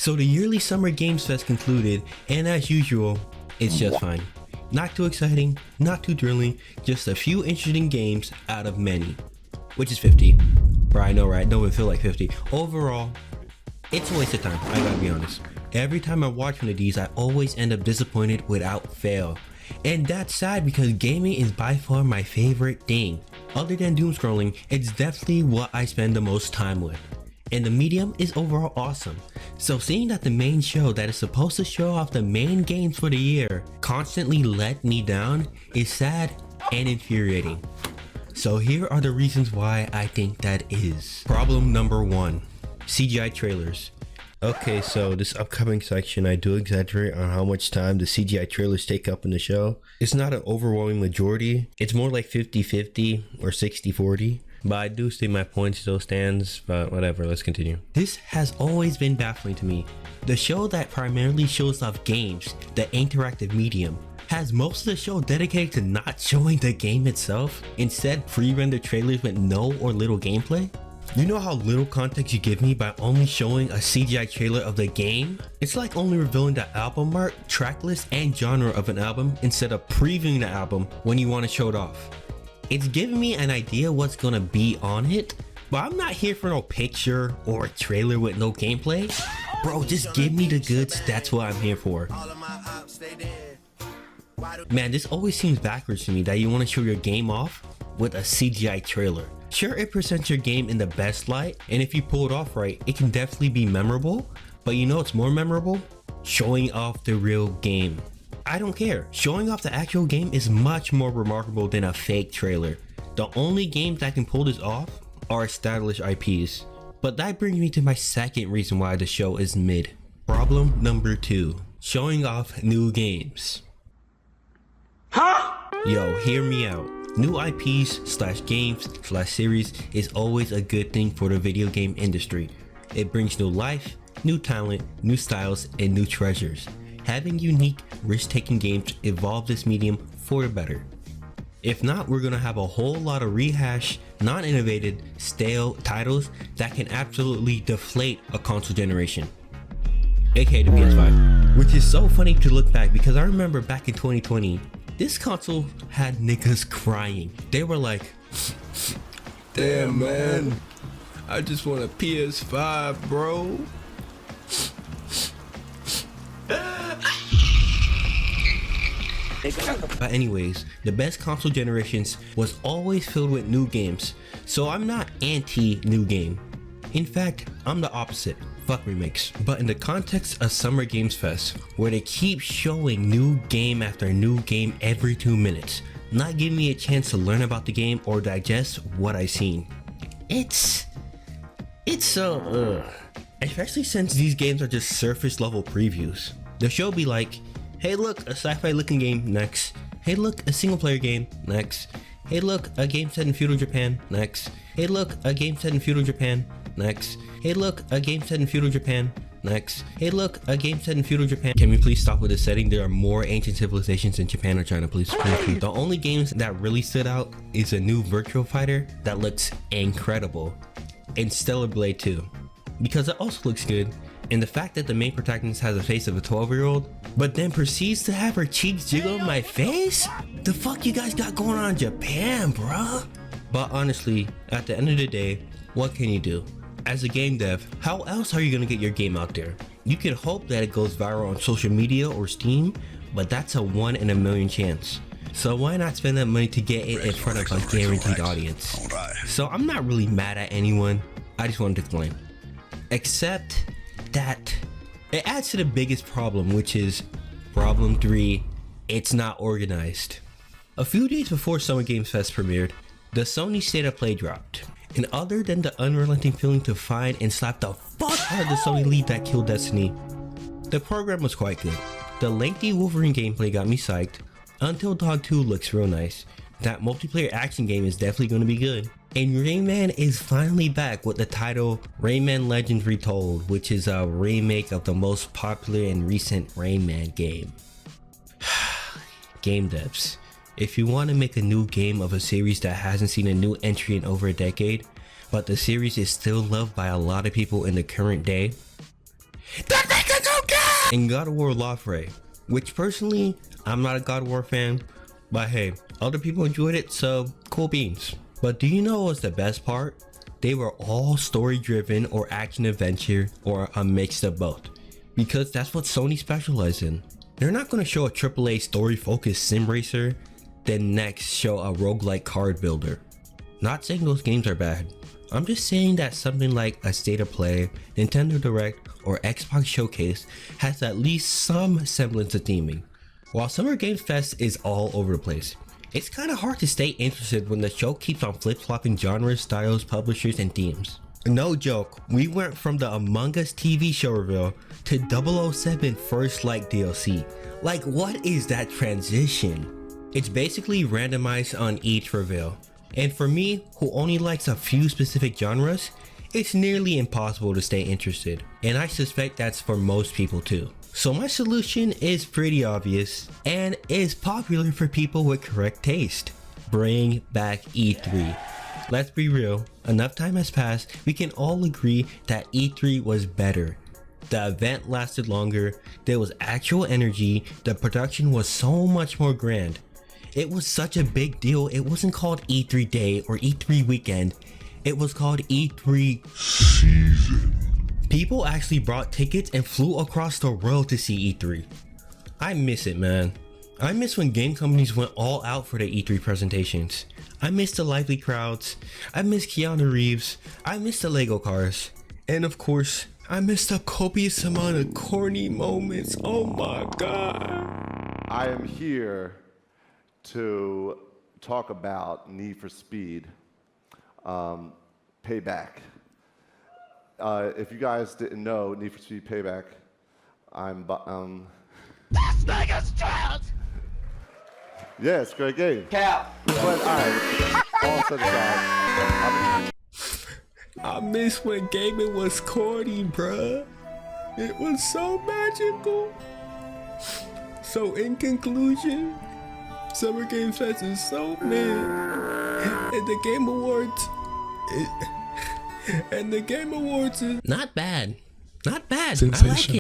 So the yearly Summer Games Fest concluded, and as usual, it's just fine. Not too exciting, not too thrilling, just a few interesting games out of many. Which is 50. Bro, I know, right? Don't even feel like 50. Overall, it's a waste of time, I gotta be honest. Every time I watch one of these, I always end up disappointed without fail. And that's sad because gaming is by far my favorite thing. Other than doom scrolling, it's definitely what I spend the most time with. And the medium is overall awesome. So seeing that the main show that is supposed to show off the main games for the year constantly let me down is sad and infuriating. So here are the reasons why I think that is. Problem number 1, CGI trailers. Okay, so this upcoming section, I do exaggerate on how much time the CGI trailers take up in the show. It's not an overwhelming majority. It's more like 50-50 or 60-40. But I do see my point still stands, but whatever, let's continue. This has always been baffling to me. The show that primarily shows off games, the interactive medium, has most of the show dedicated to not showing the game itself, instead pre-rendered trailers with no or little gameplay. You know how little context you give me by only showing a CGI trailer of the game? It's like only revealing the album art, track list, and genre of an album instead of previewing the album when you want to show it off. It's giving me an idea what's gonna be on it, but I'm not here for no picture or a trailer with no gameplay. Bro, just give me the goods, that's what I'm here for. Man, this always seems backwards to me that you want to show your game off with a CGI trailer. Sure, it presents your game in the best light, and if you pull it off right, it can definitely be memorable, but you know what's more memorable? Showing off the real game. I don't care. Showing off the actual game is much more remarkable than a fake trailer. The only games that can pull this off are established IPs. But that brings me to my second reason why the show is mid. Problem number 2, showing off new games. Huh? Yo, hear me out. New IPs / games / series is always a good thing for the video game industry. It brings new life, new talent, new styles, and new treasures. Having unique, risk-taking games evolve this medium for the better. If not, we're gonna have a whole lot of rehash, non-innovated, stale titles that can absolutely deflate a console generation, aka the PS5. Which is so funny to look back because I remember back in 2020, this console had niggas crying. They were like, damn man, I just want a PS5, bro. But anyways, the best console generations was always filled with new games, so I'm not anti new game. In fact, I'm the opposite, fuck remakes. But in the context of Summer Games Fest, where they keep showing new game after new game every 2 minutes, not giving me a chance to learn about the game or digest what I've seen. It's so especially since these games are just surface level previews. The show be like, hey look, a sci-fi looking game, next. Hey look, a single player game, next. Hey look, a game set in feudal Japan, next. Hey look, a game set in feudal Japan, next. Hey look, a game set in feudal Japan, next. Hey look, a game set in feudal Japan. Can we please stop with this setting? There are more ancient civilizations in Japan or China, please. The only games that really stood out is a new Virtual Fighter that looks incredible, and Stellar Blade 2, because it also looks good. And the fact that the main protagonist has the face of a 12-year-old, but then proceeds to have her cheeks jiggle in my face? The fuck you guys got going on in Japan, bruh? But honestly, at the end of the day, what can you do? As a game dev, how else are you gonna get your game out there? You can hope that it goes viral on social media or Steam, but that's a 1 in a million chance. So why not spend that money to get it in front of a guaranteed audience? So I'm not really mad at anyone, I just wanted to complain. Except that it adds to the biggest problem, which is problem 3, it's not organized. A few days before Summer Games Fest premiered, the Sony State of Play dropped. And other than the unrelenting feeling to find and slap the fuck out of the Sony lead that killed Destiny, the program was quite good. The lengthy Wolverine gameplay got me psyched. Until Dawn 2 looks real nice. That multiplayer action game is definitely going to be good. And Rayman is finally back with the title Rayman Legends Retold, which is a remake of the most popular and recent Rayman game. Game devs, if you want to make a new game of a series that hasn't seen a new entry in over a decade, but the series is still loved by a lot of people in the current day, That thing is so good! And God of War Lost Ray, which personally, I'm not a God of War fan, but hey, other people enjoyed it, so cool beans. But do you know what was the best part? They were all story driven or action adventure or a mix of both. Because that's what Sony specializes in. They're not going to show a AAA story focused sim racer, then next show a roguelike card builder. Not saying those games are bad. I'm just saying that something like a State of Play, Nintendo Direct, or Xbox Showcase has at least some semblance of theming. While Summergamefest is all over the place, it's kinda hard to stay interested when the show keeps on flip-flopping genres, styles, publishers, and themes. No joke, we went from the Among Us TV show reveal to 007 First Light DLC. Like, what is that transition? It's basically randomized on each reveal. And for me, who only likes a few specific genres, it's nearly impossible to stay interested. And I suspect that's for most people too. So my solution is pretty obvious and is popular for people with correct taste. Bring back E3. Let's be real, enough time has passed, we can all agree that E3 was better. The event lasted longer, there was actual energy, the production was so much more grand. It was such a big deal, it wasn't called E3 Day or E3 Weekend, it was called E3 Season. People actually bought tickets and flew across the world to see E3. I miss it, man. I miss when game companies went all out for their E3 presentations. I miss the lively crowds, I miss Keanu Reeves, I miss the Lego cars, and of course, I miss the copious amount of corny moments. Oh my god. I am here to talk about Need for Speed Payback. If you guys didn't know, Need for Speed Payback, This nigga's trash! yeah, it's a great game. Cap. But alright, all said aside, I miss when gaming was corny, bruh. It was so magical. So in conclusion, Summergamefest is so mid, and the Game Awards, is not bad. Not bad. Sensation. I like it.